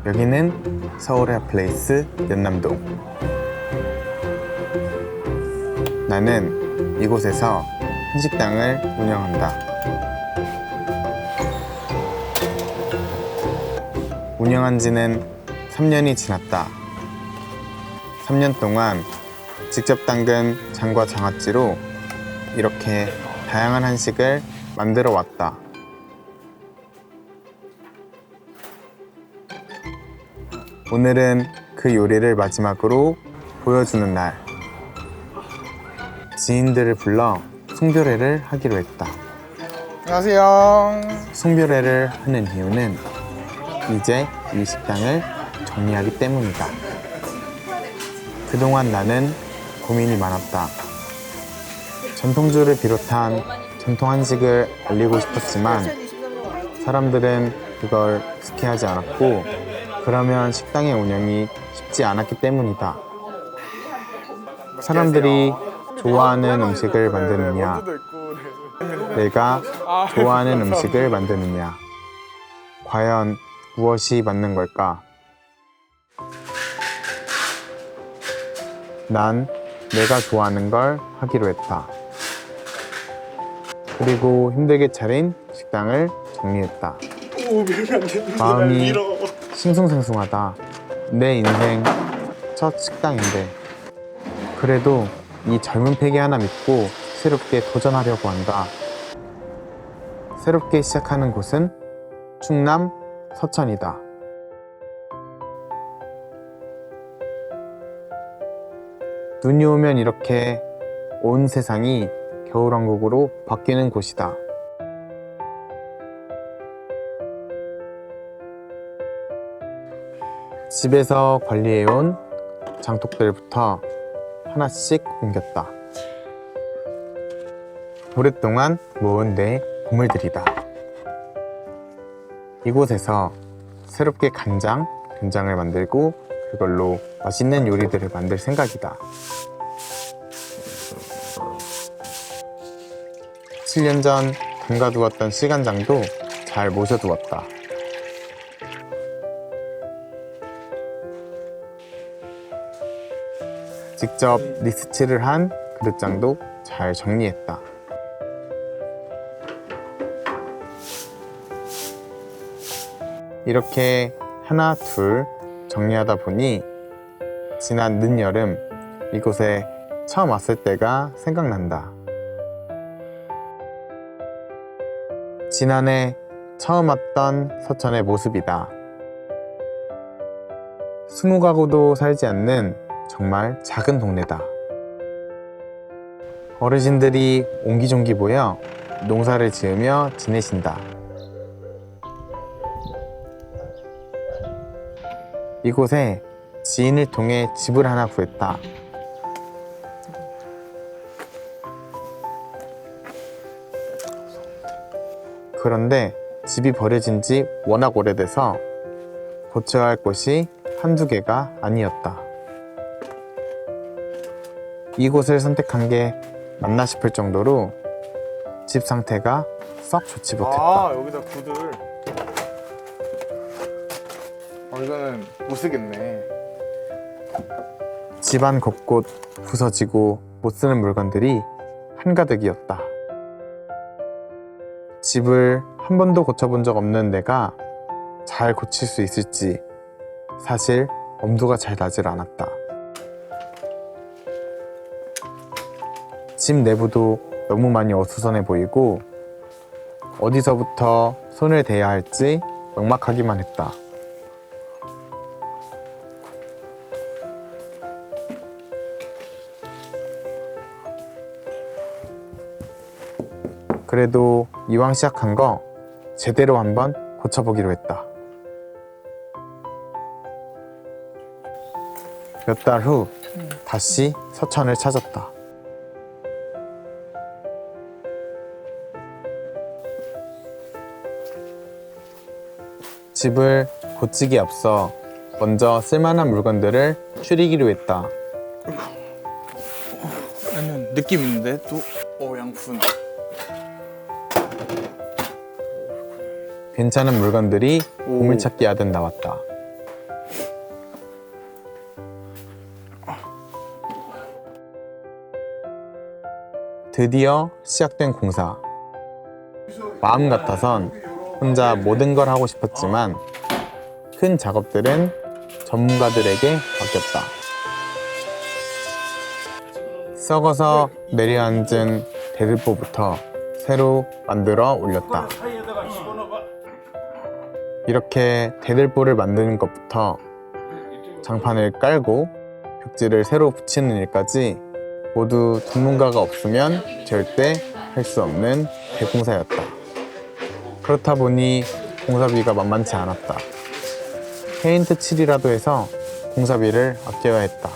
여기는 서울의 핫플레이스 연남동. 나는 이곳에서 한식당을 운영한다. 운영한 지는 3년이 지났다. 3년 동안 직접 담근 장과 장아찌로 이렇게 다양한 한식을 만들어 왔다. 오늘은 그 요리를 마지막으로 보여주는 날. 지인들을 불러 송별회를 하기로 했다. 안녕하세요. 송별회를 하는 이유는 이제 이 식당을 정리하기 때문이다. 그동안 나는 고민이 많았다. 전통주를 비롯한 전통 한식을 알리고 싶었지만 사람들은 그걸 익숙해하지 않았고 그러면 식당의 운영이 쉽지 않았기 때문이다. 사람들이 좋아하는 음식을 만드느냐, 내가 좋아하는 음식을 만드느냐, 과연 무엇이 맞는 걸까? 난 내가 좋아하는 걸 하기로 했다. 그리고 힘들게 차린 식당을 정리했다. 마음이 싱숭생숭하다. 내 인생 첫 식당인데 그래도 이 젊은 패기 하나 믿고 새롭게 도전하려고 한다. 새롭게 시작하는 곳은 충남 서천이다. 눈이 오면 이렇게 온 세상이 겨울왕국으로 바뀌는 곳이다. 집에서 관리해온 장독들부터 하나씩 옮겼다. 오랫동안 모은 내 보물들이다. 이곳에서 새롭게 된장을 만들고 그걸로 맛있는 요리들을 만들 생각이다. 7년 전 담가두었던 시간장도 잘 모셔두었다. 직접 리스칠을 한 그릇장도 잘 정리했다. 이렇게 하나 둘 정리하다 보니 지난 늦여름 이곳에 처음 왔을 때가 생각난다. 지난해 처음 왔던 서천의 모습이다. 20가구도 살지 않는 정말 작은 동네다. 어르신들이 옹기종기 모여 농사를 지으며 지내신다. 이곳에 지인을 통해 집을 하나 구했다. 그런데 집이 버려진 지 워낙 오래돼서 고쳐야 할 곳이 한두 개가 아니었다. 이곳을 선택한 게 맞나 싶을 정도로 집 상태가 썩 좋지 못했다. 여기다 구들. 이거는 못 쓰겠네. 집안 곳곳 부서지고 못 쓰는 물건들이 한가득이었다. 집을 한 번도 고쳐본 적 없는 내가 잘 고칠 수 있을지 사실 엄두가 잘 나질 않았다. 집 내부도 너무 많이 어수선해 보이고 어디서부터 손을 대야 할지 막막하기만 했다. 그래도 이왕 시작한 거 제대로 한번 고쳐보기로 했다. 몇 달 후 다시 서천을 찾았다. 집을 고치기에 앞서 먼저 쓸만한 물건들을 추리기로 했다. 느낌 있는데 또 양푼. 괜찮은 물건들이 보물찾기 하듯 나왔다. 드디어 시작된 공사. 마음 같아선 혼자 모든 걸 하고 싶었지만 큰 작업들은 전문가들에게 맡겼다. 썩어서 내려앉은 대들보부터 새로 만들어 올렸다. 이렇게 대들보를 만드는 것부터 장판을 깔고 벽지를 새로 붙이는 일까지 모두 전문가가 없으면 절대 할 수 없는 대공사였다. 그렇다 보니 공사비가 만만치 않았다. 페인트 칠이라도 해서 공사비를 아껴야 했다.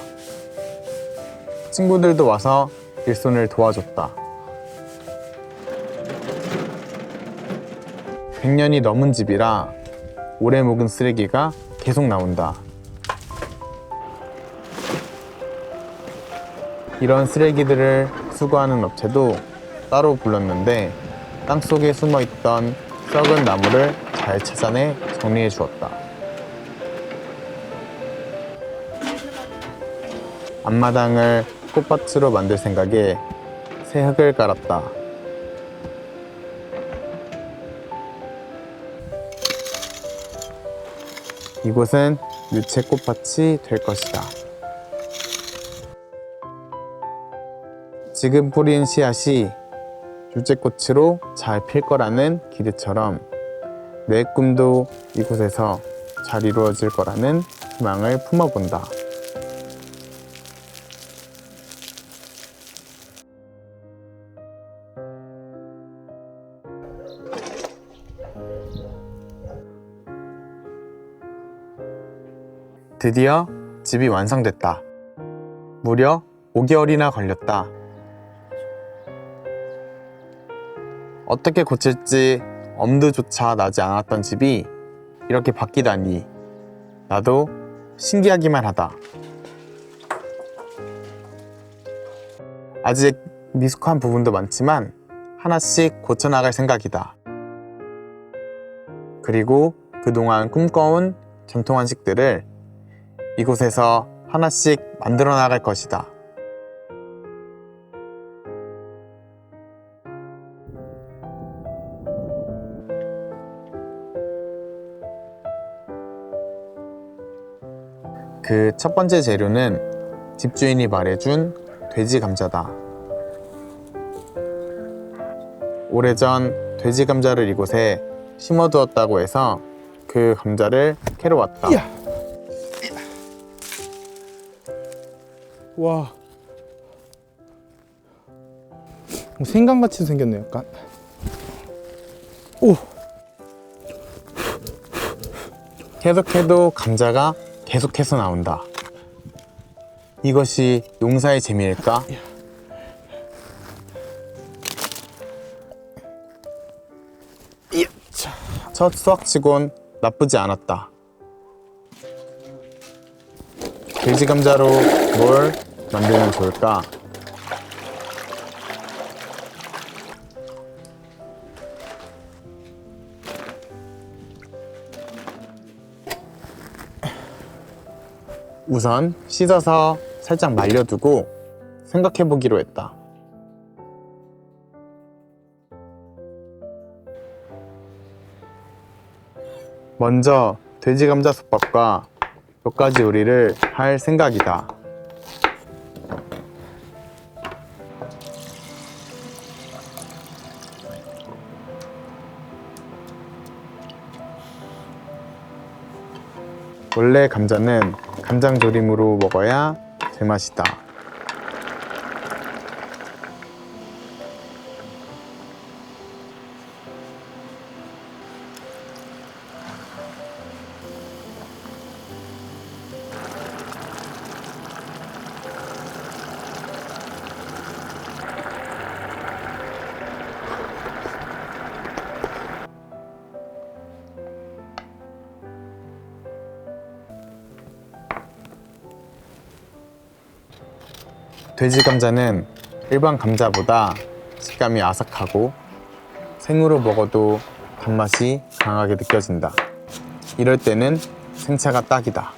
친구들도 와서 일손을 도와줬다. 100년이 넘은 집이라 오래 묵은 쓰레기가 계속 나온다. 이런 쓰레기들을 수거하는 업체도 따로 불렀는데 땅속에 숨어있던 썩은 나무를 잘 찾아내 정리해 주었다. 앞마당을 꽃밭으로 만들 생각에 새 흙을 깔았다. 이곳은 유채 꽃밭이 될 것이다. 지금 뿌린 씨앗이 유채꽃으로 잘 필 거라는 기대처럼 내 꿈도 이곳에서 잘 이루어질 거라는 희망을 품어본다. 드디어 집이 완성됐다. 무려 5개월이나 걸렸다. 어떻게 고칠지 엄두조차 나지 않았던 집이 이렇게 바뀌다니 나도 신기하기만 하다. 아직 미숙한 부분도 많지만 하나씩 고쳐나갈 생각이다. 그리고 그동안 꿈꿔온 전통 한식들을 이곳에서 하나씩 만들어 나갈 것이다. 그 첫 번째 재료는 집주인이 말해준 돼지 감자다. 오래전 돼지 감자를 이곳에 심어두었다고 해서 그 감자를 캐러 왔다. 이야. 와, 생강같이 생겼네 약간. 오, 계속해도 감자가 계속해서 나온다. 이것이 농사의 재미일까? 첫 수확치곤 나쁘지 않았다. 돼지 감자로 뭘 만들면 좋을까? 우선 씻어서 살짝 말려두고 생각해보기로 했다. 먼저 돼지 감자 솥밥과 몇 가지 요리를 할 생각이다. 원래 감자는 간장 조림으로 먹어야 제맛이다. 돼지 감자는 일반 감자보다 식감이 아삭하고 생으로 먹어도 단맛이 강하게 느껴진다. 이럴 때는 생차가 딱이다.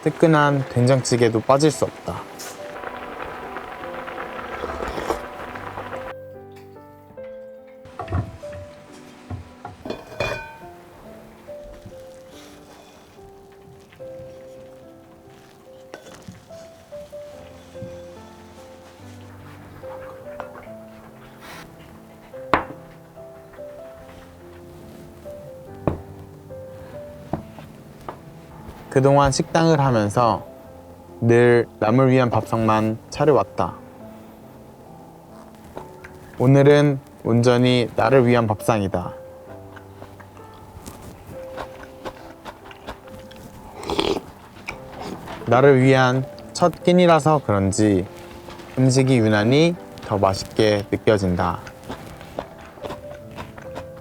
뜨끈한 된장찌개도 빠질 수 없다. 그동안 식당을 하면서 늘 남을 위한 밥상만 차려왔다. 오늘은 온전히 나를 위한 밥상이다. 나를 위한 첫 끼니라서 그런지 음식이 유난히 더 맛있게 느껴진다.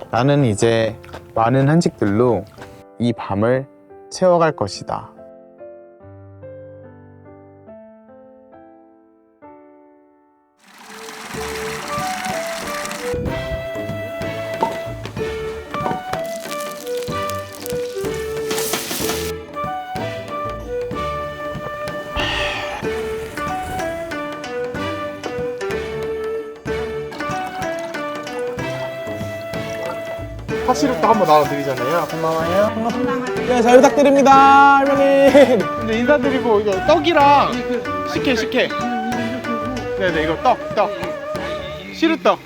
나는 이제 많은 한식들로 이 밤을 채워갈 것이다. 파시룩도 한번 나눠드리잖아요. 고마워요. 네, 잘 부탁드립니다, 할머니. 근데 인사드리고 이거 떡이랑 식혜. 네네, 이거 떡. 시루떡.